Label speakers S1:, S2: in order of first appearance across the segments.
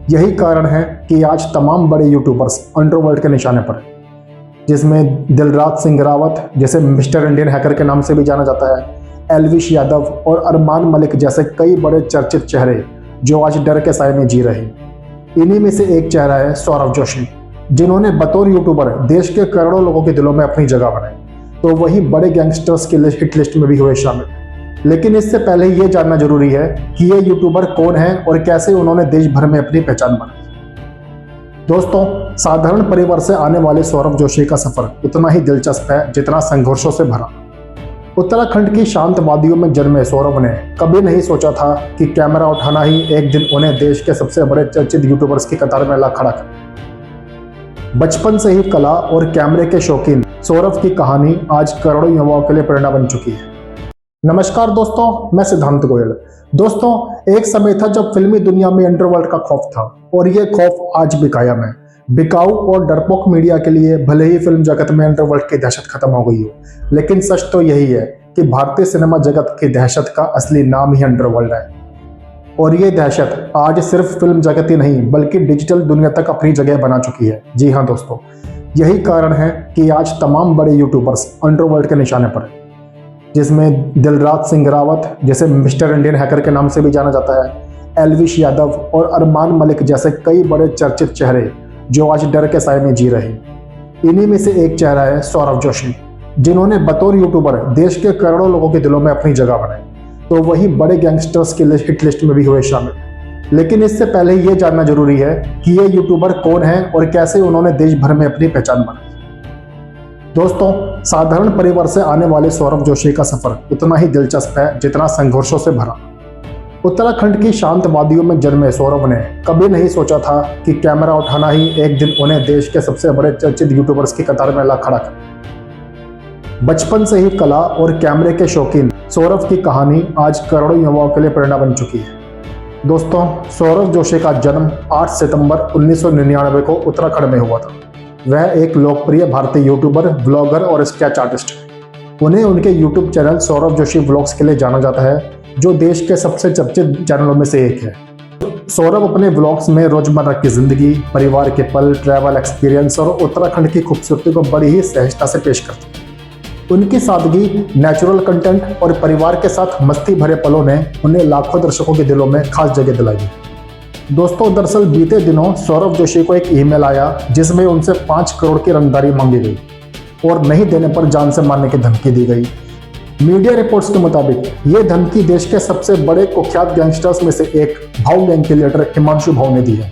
S1: यही कारण है कि आज तमाम बड़े यूट्यूबर्स अंडरवर्ल्ड के निशाने पर हैं, जिसमें दिलराज सिंह रावत, जैसे मिस्टर इंडियन हैकर के नाम से भी जाना जाता है, एल्विश यादव और अरमान मलिक जैसे कई बड़े चर्चित चेहरे जो आज डर के साए में जी रहे हैं। इन्हीं में से एक चेहरा है सौरभ जोशी, जिन्होंने बतौर यूट्यूबर देश के करोड़ों लोगों के दिलों में अपनी जगह बनाई, तो वही बड़े गैंगस्टर्स की हिट लिस्ट में भी हुए शामिल। लेकिन इससे पहले ये जानना जरूरी है कि ये यूट्यूबर कौन है और कैसे उन्होंने देश भर में अपनी पहचान बनाई। दोस्तों, साधारण परिवार से आने वाले सौरभ जोशी का सफर उतना ही दिलचस्प है जितना संघर्षों से भरा। उत्तराखंड की शांत वादियों में जन्मे सौरभ ने कभी नहीं सोचा था कि कैमरा उठाना ही एक दिन उन्हें देश के सबसे बड़े चर्चित यूट्यूबर्स की कतार में ला खड़ा कर। बचपन से ही कला और कैमरे के शौकीन सौरभ की कहानी आज करोड़ों युवाओं के लिए प्रेरणा बन चुकी है। नमस्कार दोस्तों, मैं सिद्धांत गोयल। दोस्तों, एक समय था जब फिल्मी दुनिया में अंडरवर्ल्ड का खौफ था और ये खौफ आज भी कायम है। बिकाऊ और डरपोक मीडिया के लिए भले ही फिल्म जगत में अंडरवर्ल्ड की दहशत खत्म हो गई हो, लेकिन सच तो यही है कि भारतीय सिनेमा जगत की दहशत का असली नाम ही अंडरवर्ल्ड है। और ये दहशत आज सिर्फ फिल्म जगत ही नहीं बल्कि डिजिटल दुनिया तक अपनी जगह बना चुकी है। जी हाँ दोस्तों, यही कारण है कि आज तमाम बड़े यूट्यूबर्स अंडरवर्ल्ड के निशाने पर हैं, जिसमें दिलराज सिंह रावत, जैसे मिस्टर इंडियन हैकर के नाम से भी जाना जाता है, एल्विश यादव और अरमान मलिक जैसे कई बड़े चर्चित चेहरे जो आज डर के साए में जी रहे हैं। इन्हीं में से एक चेहरा है सौरभ जोशी, जिन्होंने बतौर यूट्यूबर देश के करोड़ों लोगों के दिलों में अपनी जगह बनाई, तो वही बड़े गैंगस्टर्स की हिट लिस्ट में भी हुए शामिल। लेकिन इससे पहले ये जानना जरूरी है कि ये यूट्यूबर कौन है और कैसे उन्होंने देश भर में अपनी पहचान बनाई। दोस्तों, साधारण परिवार से आने वाले सौरभ जोशी का सफर उतना ही दिलचस्प है जितना संघर्षों से भरा। उत्तराखंड की शांत वादियों में जन्मे सौरभ ने कभी नहीं सोचा था कि कैमरा उठाना ही एक दिन उन्हें देश के सबसे बड़े चर्चित यूट्यूबर्स की कतार में ला खड़ा कर। बचपन से ही कला और कैमरे के शौकीन सौरभ की कहानी आज करोड़ों युवाओं के लिए प्रेरणा बन चुकी है। दोस्तों, सौरभ जोशी का जन्म 8 सितंबर 1999 को उत्तराखंड में हुआ था। वह एक लोकप्रिय भारतीय यूट्यूबर, ब्लॉगर और स्केच आर्टिस्ट है। उन्हें उनके YouTube channel Saurabh Joshi vlogs के लिए जाना जाता है, जो देश के सबसे चर्चित चैनलों में से एक है। सौरभ अपने व्लॉग्स में रोजमर्रा की जिंदगी, परिवार के पल, ट्रैवल एक्सपीरियंस और उत्तराखंड की खूबसूरती को बड़ी ही सहजता से पेश करते हैं। उनकी सादगी, नेचुरल कंटेंट और परिवार के साथ मस्ती भरे पलों ने उन्हें लाखों दर्शकों के दिलों में खास जगह दिलाई। दोस्तों, दरअसल बीते दिनों सौरभ जोशी को एक ईमेल आया जिसमें उनसे 5 करोड़ की रंगदारी मांगी गई और नहीं देने पर जान से मारने की धमकी दी गई। मीडिया रिपोर्ट्स के मुताबिक ये धमकी देश के सबसे बड़े कुख्यात गैंगस्टर्स में से एक भाऊ गैंग के लीडर हिमांशु भाऊ ने दी है,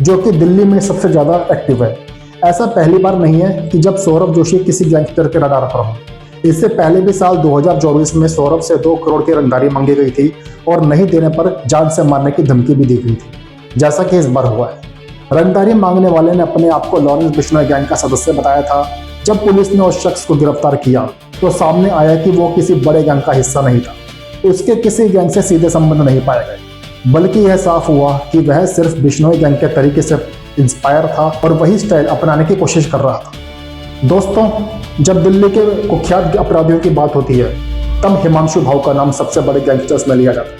S1: जो कि दिल्ली में सबसे ज्यादा एक्टिव है। ऐसा पहली बार नहीं है कि जब सौरभ जोशी किसी गैंगस्टर के रडार पर हो। इससे पहले भी साल 2024 में सौरभ से 2 करोड़ की रंगदारी मांगी गई थी और नहीं देने पर जान से मारने की धमकी भी दी गई थी, जैसा कि इस बार हुआ है। रंगदारी मांगने वाले ने अपने आप को लॉरेंस बिश्नोई गैंग का सदस्य बताया था। जब पुलिस ने उस शख्स को गिरफ्तार किया तो सामने आया कि वो किसी बड़े गैंग का हिस्सा नहीं था। उसके किसी गैंग से सीधे संबंध नहीं पाए गए, बल्कि यह साफ हुआ कि वह सिर्फ बिश्नोई गैंग के तरीके से इंस्पायर था और वही स्टाइल अपनाने की कोशिश कर रहा था। दोस्तों, जब दिल्ली के कुख्यात अपराधियों की बात होती है तब हिमांशु भाऊ का नाम सबसे बड़े गैंगस्टर्स में लिया जाता है।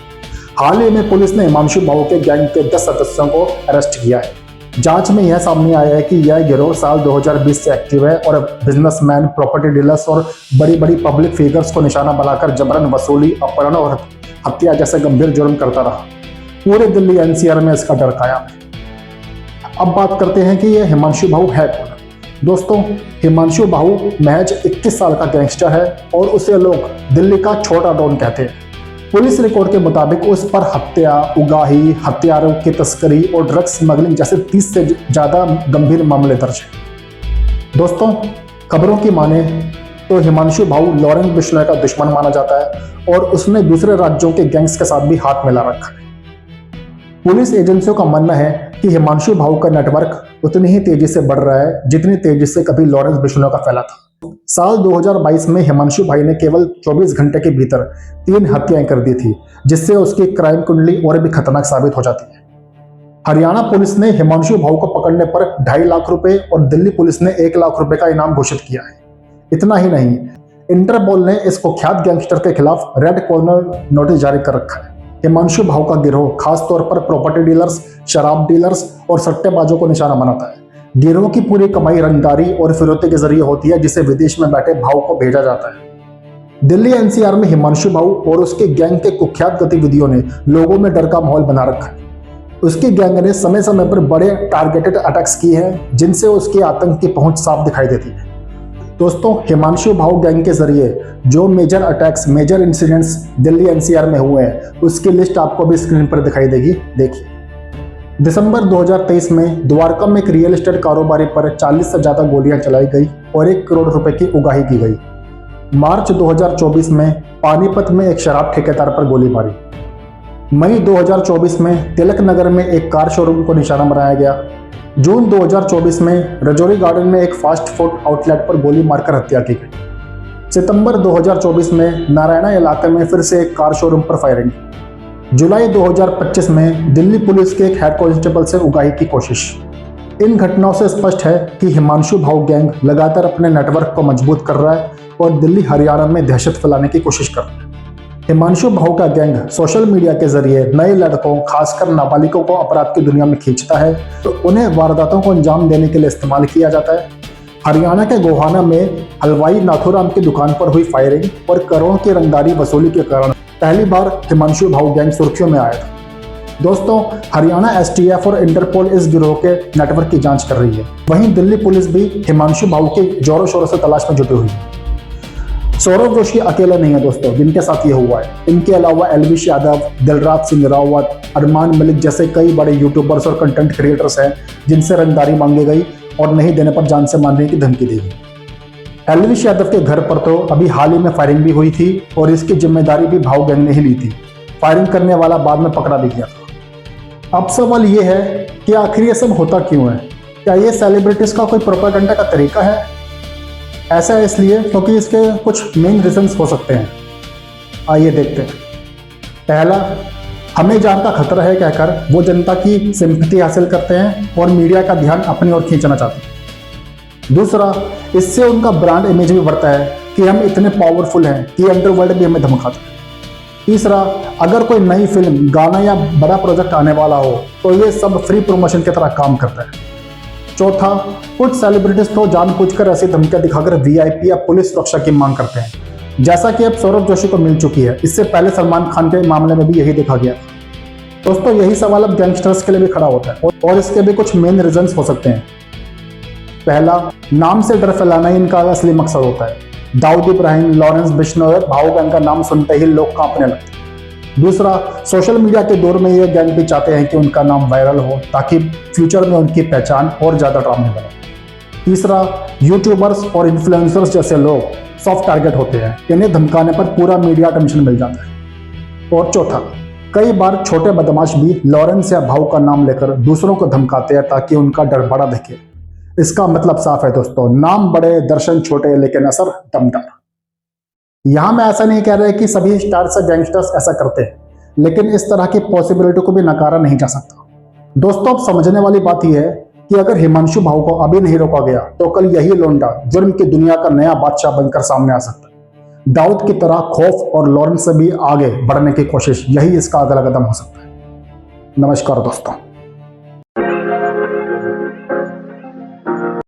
S1: हाल ही में पुलिस ने हिमांशु भाऊ के गैंग के 10 सदस्यों को अरेस्ट किया है। जांच में यह सामने आया है कि यह गिरोह साल 2020 से एक्टिव है और बिजनेसमैन, प्रॉपर्टी डीलर्स और बड़ी बड़ी पब्लिक फिगर्स को निशाना बनाकर जबरन वसूली, अपहरण और हत्या जैसे गंभीर जुर्म करता रहा। पूरे दिल्ली एनसीआर में इसका डर कायम है। अब बात करते हैं कि यह हिमांशु भाऊ है कौन। दोस्तों, हिमांशु भाऊ महज 21 साल का गैंगस्टर है और उसे लोग दिल्ली का छोटा डॉन कहते हैं। पुलिस रिकॉर्ड के मुताबिक उस पर हत्या, उगाही, हथियारों की तस्करी और ड्रग्स स्मगलिंग जैसे 30 से ज़्यादा गंभीर मामले दर्ज हैं। दोस्तों, खबरों की माने तो हिमांशु भाऊ लॉरेंस बिश्नोई का दुश्मन माना जाता है और उसने दूसरे राज्यों के गैंग्स के साथ भी हाथ मिला रखा है। पुलिस एजेंसियों का मानना है कि हिमांशु भाऊ का नेटवर्क उतनी ही तेजी से बढ़ रहा है जितनी तेजी से कभी लॉरेंस बिश्नोई का फैला था। साल 2022 में हिमांशु भाई ने केवल 24 घंटे के भीतर 3 हत्याएं कर दी थी, जिससे उसकी क्राइम कुंडली और भी खतरनाक साबित हो जाती है। हरियाणा पुलिस ने हिमांशु भाऊ को पकड़ने पर 2.5 लाख रुपए और दिल्ली पुलिस ने 1 लाख रुपए का इनाम घोषित किया है। इतना ही नहीं, इंटरपोल ने इस कुख्यात गैंगस्टर के खिलाफ रेड कॉर्नर नोटिस जारी कर रखा है। हिमांशु भाऊ का गिरोह खासतौर पर प्रॉपर्टी डीलर्स, शराब डीलर्स और सट्टेबाजों को निशाना बनाता है। गिरोह की पूरी कमाई रंगदारी और फिरौती के जरिए होती है, जिसे विदेश में बैठे भाऊ को भेजा जाता है। दिल्ली एनसीआर में हिमांशु भाऊ और उसके गैंग के कुख्यात गतिविधियों ने लोगों में डर का माहौल बना रखा है। उसकी गैंग ने समय समय पर बड़े टारगेटेड अटैक्स किए हैं, जिनसे उसके आतंक की पहुंच साफ दिखाई देती है। दोस्तों, हिमांशु भाऊ गैंग के जरिए जो major attacks, major incidents Delhi NCR में हुए हैं, उसकी लिस्ट आपको भी स्क्रीन पर दिखाई देगी। देखिए, दिसंबर 2023 में द्वारका में एक रियल एस्टेट कारोबारी पर 40 से ज्यादा गोलियां चलाई गई और 1 करोड़ रुपए की उगाही की गई। मार्च 2024 में पानीपत में एक शराब ठेकेदार पर गोली मारी। मई 2024 में तिलक नगर में एक कार शोरूम को निशाना बनाया गया। जून 2024 में रजौरी गार्डन में एक फास्ट फूड आउटलेट पर गोली मारकर हत्या की गई। सितंबर 2024 में नारायणा इलाके में फिर से एक कार शोरूम पर फायरिंग। जुलाई 2025 में दिल्ली पुलिस के एक हेड कांस्टेबल से उगाही की कोशिश। इन घटनाओं से स्पष्ट है कि हिमांशु भाऊ गैंग लगातार अपने नेटवर्क को मजबूत कर रहा है और दिल्ली हरियाणा में दहशत फैलाने की कोशिश कर रहा है। हिमांशु भाऊ का गैंग सोशल मीडिया के जरिए नए लड़कों, खासकर नाबालिगों को अपराध की दुनिया में खींचता है, तो उन्हें वारदातों को अंजाम देने के लिए इस्तेमाल किया जाता है। हरियाणा के गोहाना में हलवाई नाथूराम की दुकान पर हुई फायरिंग और करोड़ों की रंगदारी वसूली के कारण पहली बार हिमांशु भाऊ गैंग सुर्खियों में आया था। दोस्तों, हरियाणा एसटीएफ और इंटरपोल इस गिरोह के नेटवर्क की जांच कर रही है। वहीं दिल्ली पुलिस भी हिमांशु भाऊ की जोरों शोरों से तलाश में जुटी हुई है। सौरभ जोशी अकेले नहीं है दोस्तों जिनके साथ ये हुआ है। इनके अलावा एलविश यादव, दिलराज सिंह रावत, अरमान मलिक जैसे कई बड़े यूट्यूबर्स और कंटेंट क्रिएटर्स हैं, जिनसे रंगदारी मांगी गई और नहीं देने पर जान से मारने की धमकी दी गई। एलविश यादव के घर पर तो अभी हाल ही में फायरिंग भी हुई थी और इसकी जिम्मेदारी भी भाऊ गैंग ने ही ली थी। फायरिंग करने वाला बाद में पकड़ा भी गया था। अब सवाल ये है कि आखिर ये सब होता क्यों है? क्या ये सेलिब्रिटीज का कोई प्रोपेगेंडा का तरीका है? ऐसा है इसलिए क्योंकि इसके कुछ मेन रीजंस हो सकते हैं। आइए देखते हैं। पहला, हमें जान का खतरा है कहकर वो जनता की सिंपैथी हासिल करते हैं और मीडिया का ध्यान अपनी ओर खींचना चाहते हैं। दूसरा, इससे उनका ब्रांड इमेज भी बढ़ता है कि हम इतने पावरफुल हैं कि अंडरवर्ल्ड भी हमें धमकाता है। तीसरा, अगर कोई नई फिल्म, गाना या बड़ा प्रोजेक्ट आने वाला हो तो ये सब फ्री प्रमोशन की तरह काम करता है। चौथा, कुछ सेलिब्रिटीज तो जानबूझकर ऐसी धमकियां दिखाकर वीआईपी या पुलिस सुरक्षा की मांग करते हैं, जैसा कि अब सौरभ जोशी को मिल चुकी है। इससे पहले सलमान खान के मामले में भी यही देखा गया। दोस्तों, यही सवाल अब गैंगस्टर्स के लिए भी खड़ा होता है और इसके भी कुछ मेन रीजंस हो सकते हैं। पहला, नाम से डर फैलाना ही इनका असली मकसद होता है। दाऊद इब्राहिम, लॉरेंस बिश्नोई, भाऊ गैंग का नाम सुनते ही लोग कांपने लगते हैं। दूसरा, सोशल मीडिया के दौर में ये गैंग भी चाहते हैं कि उनका नाम वायरल हो ताकि फ्यूचर में उनकी पहचान और ज़्यादा ड्रामे बने। तीसरा, यूट्यूबर्स और इन्फ्लुएंसर्स जैसे लोग सॉफ्ट टारगेट होते हैं। इन्हें धमकाने पर पूरा मीडिया अटेंशन मिल जाता है। और चौथा, कई बार छोटे बदमाश भी लॉरेंस या भाऊ का नाम लेकर दूसरों को धमकाते हैं ताकि उनका डर बड़ा दिखे। इसका मतलब साफ है दोस्तों, नाम बड़े, दर्शन छोटे, लेकिन असर दमदार। यहां मैं ऐसा नहीं कह रहा कि सभी स्टार्स या गैंगस्टर्स ऐसा करते हैं, लेकिन इस तरह की पॉसिबिलिटी को भी नकारा नहीं जा सकता। दोस्तों, अब समझने वाली बात यह है कि अगर हिमांशु भाऊ को अभी नहीं रोका गया तो कल यही लोंडा जुर्म की दुनिया का नया बादशाह बनकर सामने आ सकता है। दाऊद की तरह खौफ और लॉरेंस से भी आगे बढ़ने की कोशिश, यही इसका अगला कदम हो सकता है। नमस्कार दोस्तों।